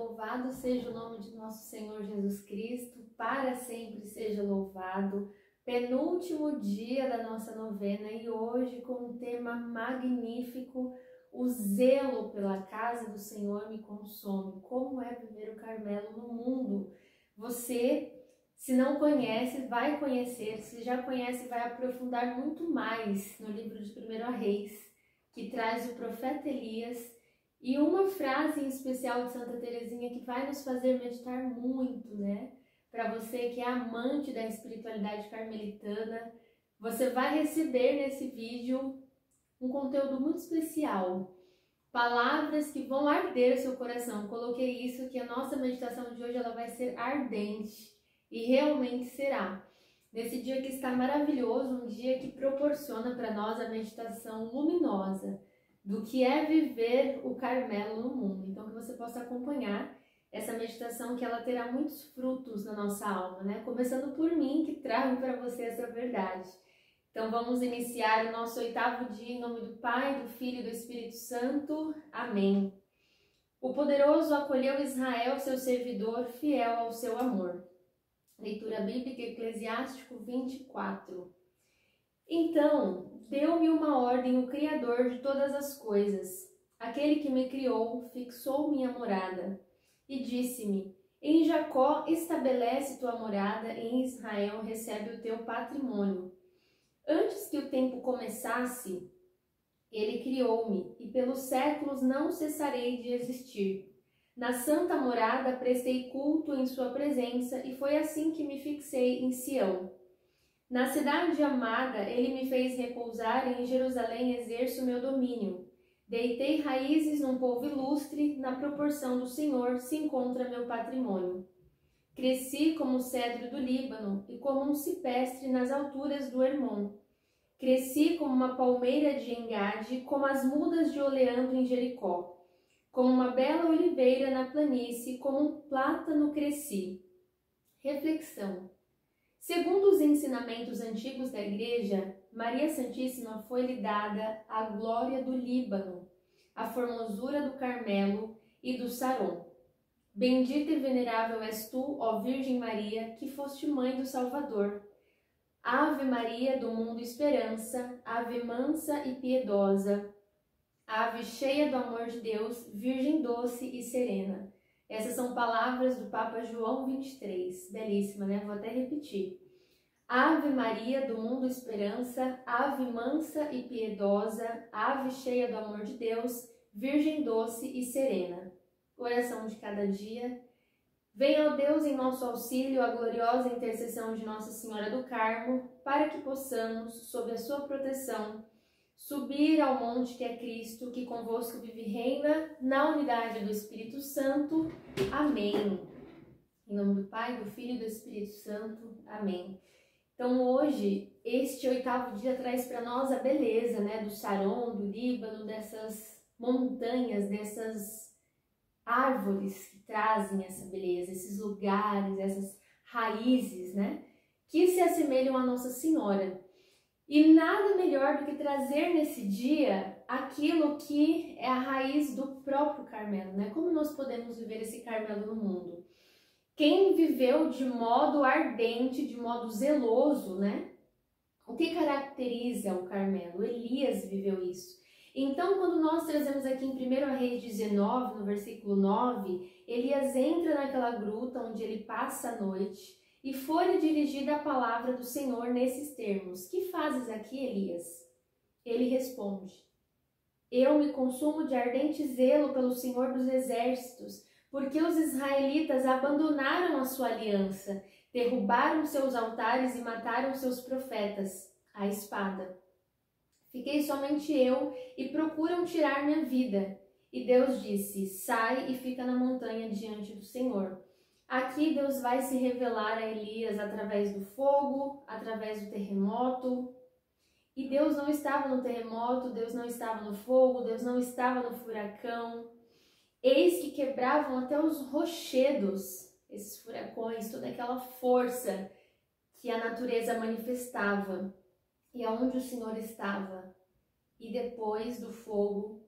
Louvado seja o nome de nosso Senhor Jesus Cristo, para sempre seja louvado. Penúltimo dia da nossa novena e hoje com um tema magnífico, o zelo pela casa do Senhor me consome. Como é viver o Carmelo no mundo? Você, se não conhece, vai conhecer. Se já conhece, vai aprofundar muito mais no livro de 1 Reis, que traz o profeta Elias e uma frase em especial de Santa Teresinha que vai nos fazer meditar muito, né? Para você que é amante da espiritualidade carmelitana, você vai receber nesse vídeo um conteúdo muito especial. Palavras que vão arder o seu coração. Coloquei isso que a nossa meditação de hoje ela vai ser ardente e realmente será. Nesse dia que está maravilhoso, um dia que proporciona para nós a meditação luminosa do que é viver o Carmelo no mundo. Então que você possa acompanhar essa meditação que ela terá muitos frutos na nossa alma, né? Começando por mim, que trago para você essa verdade. Então vamos iniciar o nosso 8º dia em nome do Pai, do Filho e do Espírito Santo. Amém. O poderoso acolheu Israel, seu servidor, fiel ao seu amor. Leitura bíblica, Eclesiástico 24. Então, deu-me uma ordem o Criador de todas as coisas. Aquele que me criou, fixou minha morada. E disse-me, em Jacó estabelece tua morada, em Israel recebe o teu patrimônio. Antes que o tempo começasse, ele criou-me, e pelos séculos não cessarei de existir. Na santa morada prestei culto em sua presença, e foi assim que me fixei em Sião. Na cidade amada, ele me fez repousar, e em Jerusalém exerço meu domínio. Deitei raízes num povo ilustre, na proporção do Senhor se encontra meu patrimônio. Cresci como o cedro do Líbano e como um cipestre nas alturas do Hermon. Cresci como uma palmeira de Engade, como as mudas de oleandro em Jericó. Como uma bela oliveira na planície, como um plátano cresci. Reflexão. Segundo os ensinamentos antigos da Igreja, Maria Santíssima foi-lhe dada a glória do Líbano, a formosura do Carmelo e do Saron. Bendita e venerável és tu, ó Virgem Maria, que foste mãe do Salvador. Ave Maria do mundo esperança, ave mansa e piedosa, ave cheia do amor de Deus, Virgem doce e serena. Essas são palavras do Papa João 23, belíssima, né? Vou até repetir. Ave Maria do mundo esperança, ave mansa e piedosa, ave cheia do amor de Deus, Virgem doce e serena. Oração de cada dia. Venha, ó Deus, em nosso auxílio, a gloriosa intercessão de Nossa Senhora do Carmo, para que possamos, sob a sua proteção, subir ao monte que é Cristo, que convosco vive e reina, na unidade do Espírito Santo. Amém. Em nome do Pai, do Filho e do Espírito Santo. Amém. Então hoje, este 8º dia traz para nós a beleza, né, do Saron, do Líbano, dessas montanhas, dessas árvores que trazem essa beleza, esses lugares, essas raízes, né, que se assemelham à Nossa Senhora. E nada melhor do que trazer nesse dia aquilo que é a raiz do próprio Carmelo, né? Como nós podemos viver esse Carmelo no mundo? Quem viveu de modo ardente, de modo zeloso, né? O que caracteriza o Carmelo? Elias viveu isso. Então, quando nós trazemos aqui em 1 Reis 19, no versículo 9, Elias entra naquela gruta onde ele passa a noite, e foi-lhe dirigida a palavra do Senhor nesses termos. Que fazes aqui, Elias? Ele responde, eu me consumo de ardente zelo pelo Senhor dos Exércitos, porque os israelitas abandonaram a sua aliança, derrubaram seus altares e mataram seus profetas, à espada. Fiquei somente eu e procuram tirar minha vida. E Deus disse, sai e fica na montanha diante do Senhor. Aqui Deus vai se revelar a Elias através do fogo, através do terremoto. E Deus não estava no terremoto, Deus não estava no fogo, Deus não estava no furacão. Eis que quebravam até os rochedos, esses furacões, toda aquela força que a natureza manifestava. E aonde o Senhor estava. E depois do fogo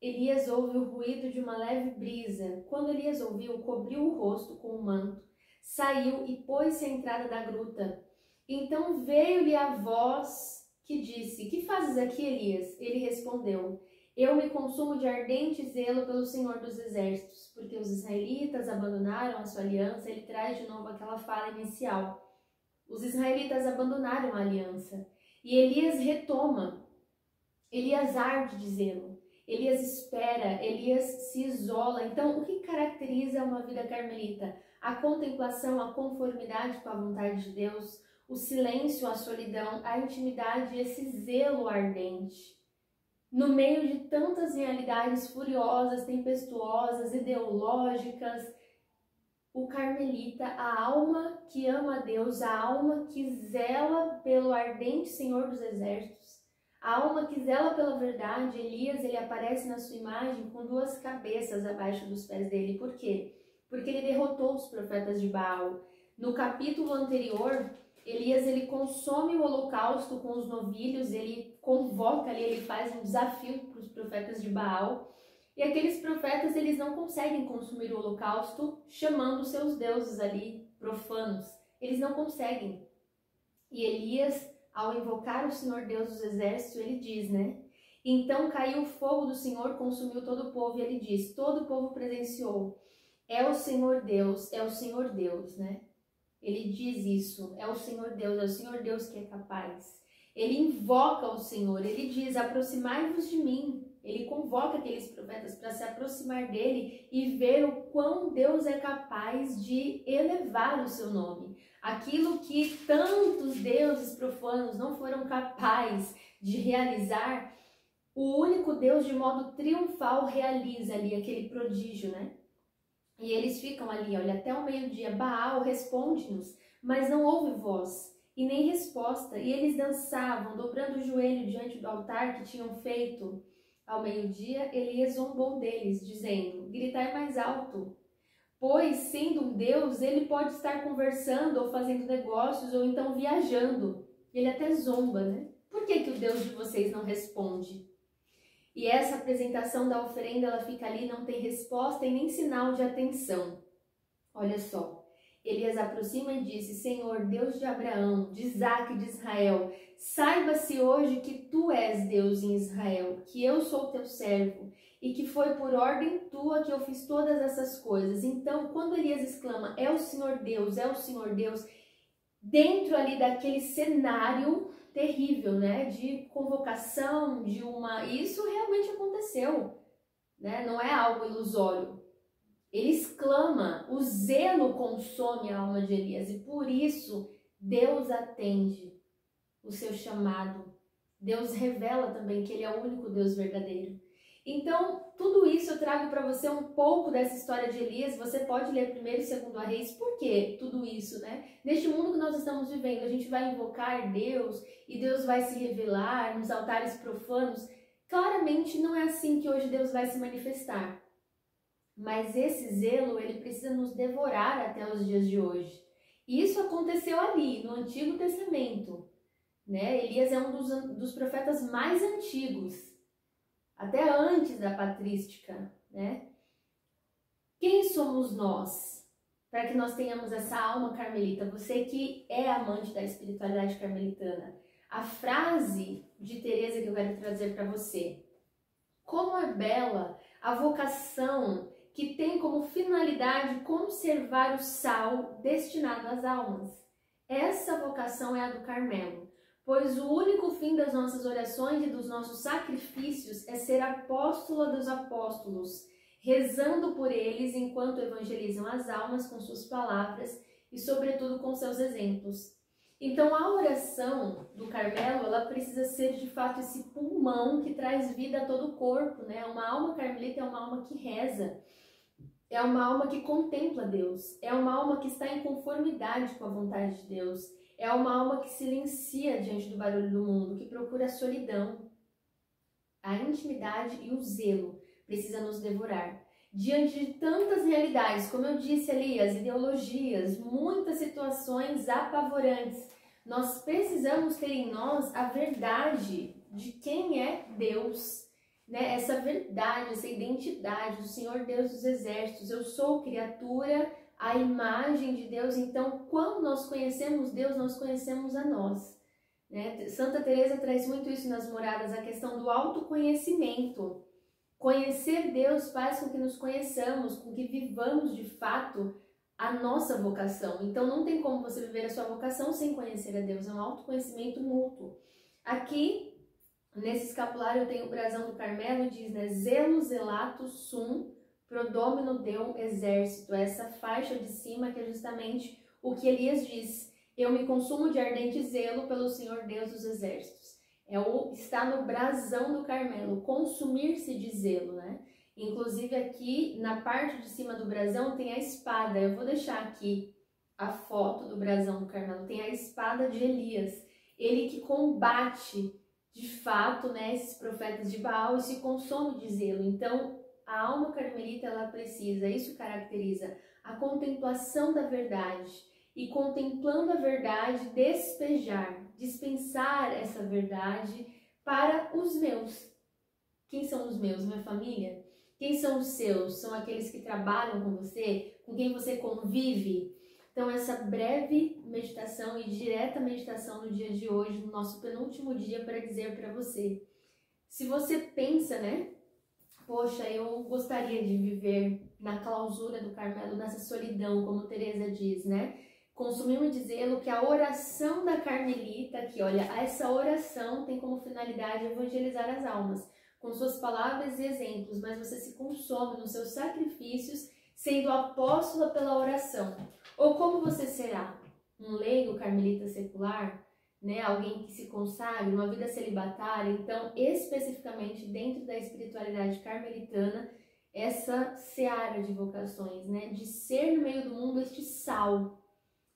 Elias ouve o ruído de uma leve brisa. Quando Elias ouviu, cobriu o rosto com o manto, saiu e pôs-se à entrada da gruta. Então veio-lhe a voz que disse: Que fazes aqui, Elias? Ele respondeu: Eu me consumo de ardente zelo pelo Senhor dos Exércitos, porque os israelitas abandonaram a sua aliança. Ele traz de novo aquela fala inicial. Os israelitas abandonaram a aliança. E Elias retoma. Elias arde de zelo. Elias espera. Elias se isola. Então, o que caracteriza uma vida carmelita? A contemplação, a conformidade com a vontade de Deus, o silêncio, a solidão, a intimidade e esse zelo ardente. No meio de tantas realidades furiosas, tempestuosas, ideológicas, o carmelita, a alma que ama a Deus, a alma que zela pelo ardente Senhor dos Exércitos, a alma que zela pela verdade. Elias, ele aparece na sua imagem com duas cabeças abaixo dos pés dele. Por quê? Porque ele derrotou os profetas de Baal. No capítulo anterior, Elias, ele consome o holocausto com os novilhos, ele convoca ali, ele faz um desafio para os profetas de Baal. E aqueles profetas, eles não conseguem consumir o holocausto chamando seus deuses ali profanos. Eles não conseguem. E Elias, ao invocar o Senhor Deus dos Exércitos, ele diz, né? Então caiu o fogo do Senhor, consumiu todo o povo, e ele diz, todo o povo presenciou. É o Senhor Deus, né? Ele diz isso, é o Senhor Deus que é capaz. Ele invoca o Senhor, ele diz, aproximai-vos de mim. Ele convoca aqueles profetas para se aproximar dele e ver o quão Deus é capaz de elevar o seu nome. Aquilo que tantos deuses profanos não foram capazes de realizar, o único Deus de modo triunfal realiza ali aquele prodígio, né? E eles ficam ali, olha, até o meio-dia. Baal, responde-nos, mas não houve voz e nem resposta. E eles dançavam, dobrando o joelho diante do altar que tinham feito. Ao meio-dia, Elias zombou deles, dizendo, gritai mais alto, pois, sendo um Deus, ele pode estar conversando ou fazendo negócios ou então viajando. Ele até zomba, né? Por que o Deus de vocês não responde? E essa apresentação da oferenda, ela fica ali, não tem resposta e nem sinal de atenção. Olha só. Elias aproxima e disse, Senhor, Deus de Abraão, de Isaque e de Israel, saiba-se hoje que tu és Deus em Israel, que eu sou teu servo, e que foi por ordem tua que eu fiz todas essas coisas. Então, quando Elias exclama, é o Senhor Deus, dentro ali daquele cenário terrível, né, de convocação, isso realmente aconteceu, né, não é algo ilusório. Ele exclama, o zelo consome a alma de Elias e por isso Deus atende o seu chamado. Deus revela também que ele é o único Deus verdadeiro. Então, tudo isso eu trago para você um pouco dessa história de Elias. Você pode ler 1º e 2º Reis. Por que tudo isso, né? Neste mundo que nós estamos vivendo, a gente vai invocar Deus e Deus vai se revelar nos altares profanos. Claramente não é assim que hoje Deus vai se manifestar. Mas esse zelo, ele precisa nos devorar até os dias de hoje. E isso aconteceu ali, no Antigo Testamento, né? Elias é um dos profetas mais antigos, até antes da patrística, né? Quem somos nós para que nós tenhamos essa alma carmelita? Você que é amante da espiritualidade carmelitana. A frase de Teresa que eu quero trazer para você. Como é bela a vocação que tem como finalidade conservar o sal destinado às almas. Essa vocação é a do Carmelo, pois o único fim das nossas orações e dos nossos sacrifícios é ser apóstola dos apóstolos, rezando por eles enquanto evangelizam as almas com suas palavras e, sobretudo, com seus exemplos. Então, a oração do Carmelo, ela precisa ser, de fato, esse pulmão que traz vida a todo o corpo, né? Uma alma carmelita é uma alma que reza, é uma alma que contempla Deus, é uma alma que está em conformidade com a vontade de Deus, é uma alma que silencia diante do barulho do mundo, que procura a solidão. A intimidade e o zelo precisa nos devorar. Diante de tantas realidades, como eu disse ali, as ideologias, muitas situações apavorantes, nós precisamos ter em nós a verdade de quem é Deus. né, essa verdade, essa identidade do Senhor Deus dos Exércitos. Eu sou criatura, a imagem de Deus. Então, quando nós conhecemos Deus, nós conhecemos a nós, né? Santa Teresa traz muito isso nas moradas, a questão do autoconhecimento. Conhecer Deus faz com que nos conheçamos, com que vivamos de fato a nossa vocação. Então não tem como você viver a sua vocação sem conhecer a Deus, é um autoconhecimento mútuo. Aqui, nesse escapulário, eu tenho o brasão do Carmelo, diz, né, zelo zelato sum pro domino Deum exército, essa faixa de cima que é justamente o que Elias diz. Eu me consumo de ardente zelo pelo Senhor Deus dos Exércitos. Está no brasão do Carmelo, consumir-se de zelo, né? Inclusive aqui na parte de cima do brasão tem a espada. Eu vou deixar aqui a foto do brasão do Carmelo. Tem a espada de Elias. Ele que combate de fato, né, esses profetas de Baal e se consome de zelo. Então a alma carmelita ela precisa, isso caracteriza a contemplação da verdade. E contemplando a verdade, dispensar essa verdade para os meus. Quem são os meus? Minha família? Quem são os seus? São aqueles que trabalham com você, com quem você convive? Então essa breve meditação e direta meditação no dia de hoje, no nosso penúltimo dia, para dizer para você, se você pensa, né? Poxa, eu gostaria de viver na clausura do Carmelo, nessa solidão, como Teresa diz, né? Consumimos de zelo que a oração da Carmelita, que olha, essa oração tem como finalidade evangelizar as almas, com suas palavras e exemplos, mas você se consome nos seus sacrifícios, sendo apóstola pela oração. Ou como você será? Um leigo carmelita secular? Né? Alguém que se consagre, uma vida celibatária? Então, especificamente dentro da espiritualidade carmelitana, essa seara de vocações, né? De ser no meio do mundo este sal,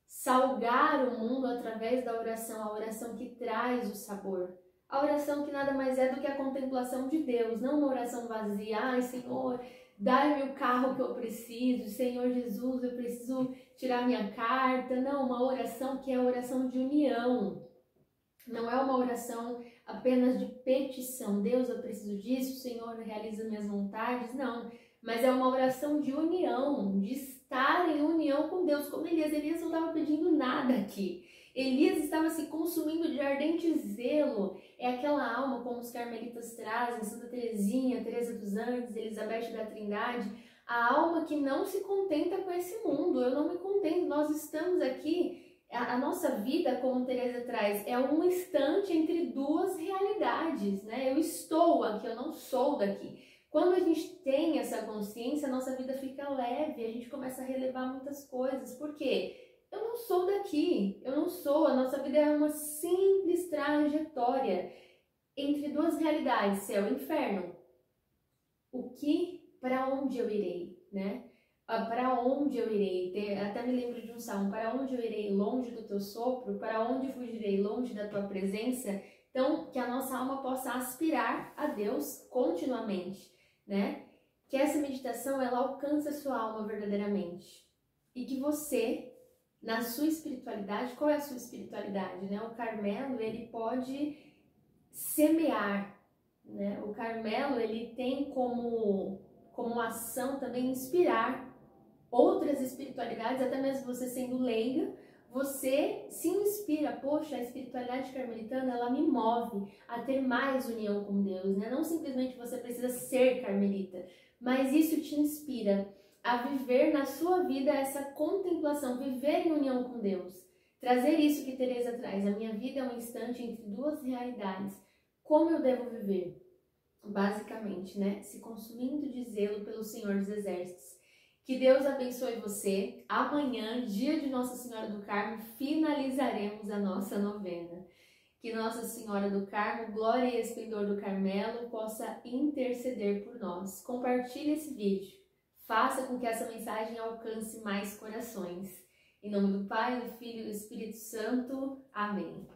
salgar o mundo através da oração, a oração que traz o sabor, a oração que nada mais é do que a contemplação de Deus, não uma oração vazia, ai Senhor, dá-me o carro que eu preciso, Senhor Jesus, eu preciso tirar minha carta, não, uma oração que é a oração de união, não é uma oração apenas de petição, Deus eu preciso disso, Senhor realiza minhas vontades, não, mas é uma oração de união, de estar em união com Deus, como Elias não estava pedindo nada aqui. Elias estava se consumindo de ardente zelo. É aquela alma, como os carmelitas trazem, Santa Teresinha, Teresa dos Andes, Elizabeth da Trindade, a alma que não se contenta com esse mundo. Eu não me contento, nós estamos aqui, a nossa vida, como Teresa traz, é um instante entre duas realidades, né? Eu estou aqui, eu não sou daqui. Quando a gente tem essa consciência, a nossa vida fica leve, a gente começa a relevar muitas coisas. Por quê? Eu não sou daqui, eu não sou, a nossa vida é uma simples trajetória entre duas realidades, céu e inferno. Para onde eu irei, né? Para onde eu irei? Até me lembro de um salmo, para onde eu irei? Longe do teu sopro, para onde fugirei? Longe da tua presença. Então, que a nossa alma possa aspirar a Deus continuamente, né? Que essa meditação, ela alcance a sua alma verdadeiramente. E que você, na sua espiritualidade, qual é a sua espiritualidade, né? O Carmelo, ele pode semear, né? O Carmelo, ele tem como ação também inspirar outras espiritualidades, até mesmo você sendo leiga, você se inspira, poxa, a espiritualidade carmelitana, ela me move a ter mais união com Deus, né? Não simplesmente você precisa ser carmelita, mas isso te inspira a viver na sua vida essa contemplação, viver em união com Deus. Trazer isso que Teresa traz, a minha vida é um instante entre duas realidades. Como eu devo viver? Basicamente, né? Se consumindo de zelo pelo Senhor dos Exércitos. Que Deus abençoe você. Amanhã, dia de Nossa Senhora do Carmo, finalizaremos a nossa novena. Que Nossa Senhora do Carmo, glória e esplendor do Carmelo, possa interceder por nós. Compartilhe esse vídeo. Faça com que essa mensagem alcance mais corações. Em nome do Pai, do Filho e do Espírito Santo. Amém.